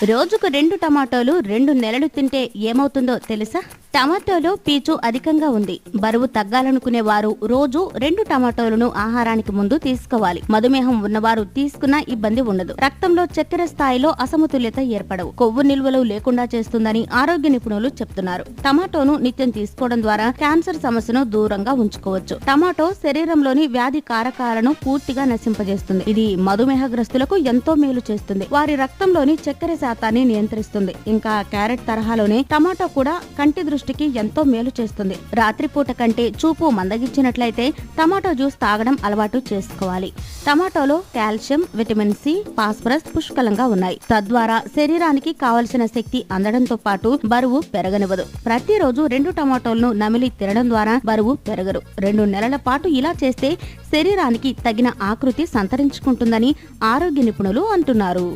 రోజుకు 2 టమాటోలు 2 నెలలు తింటే ఏమవుతుందో తెలుసా? టమాటోలో పీచు అధికంగా ఉంది. బరువు తగ్గాలనుకునే వారు రోజు 2 టమాటోలను ఆహారానికి ముందు తీసుకోవాలి. మధుమేహం ఉన్నవారు తీసుకున్నా ఇబ్బంది ఉండదు. రక్తంలో చక్కెర స్థాయిలో అసమతుల్యత ఏర్పడవు. కొవ్వు నిల్వలు లేకుండా చేస్తుందని ఆరోగ్య నిపుణులు చెప్తున్నారు. టమాటోను నిత్యం తీసుకోవడం ద్వారా క్యాన్సర్ సమస్యను దూరంగా ఉంచుకోవచ్చు. టమాటో శరీరంలోని వ్యాధి కారకాలను పూర్తిగా నశింపజేస్తుంది. ఇది మధుమేహగ్రస్తులకు ఎంతో మేలు చేస్తుంది. వారి రక్తంలోని చక్కెర శాతాన్ని నియంత్రిస్తుంది. ఇంకా క్యారెట్ తరహాలోనే టమాటో కూడా కంటి దృష్టికి ఎంతో మేలు చేస్తుంది. రాత్రిపూట కంటే చూపు మందగించినట్లయితే టమాటో జ్యూస్ తాగడం అలవాటు చేసుకోవాలి. టమాటోలో కాల్షియం, విటమిన్ సి, ఫాస్ఫరస్ పుష్కలంగా ఉన్నాయి. తద్వారా శరీరానికి కావలసిన శక్తి అందడంతో పాటు బరువు పెరగనివ్వదు. ప్రతిరోజు 2 టమాటోలను నమిలి తినడం ద్వారా బరువు పెరగరు. 2 నెలల పాటు ఇలా చేస్తే శరీరానికి తగిన ఆకృతి సంతరించుకుంటుందని ఆరోగ్య నిపుణులు అంటున్నారు.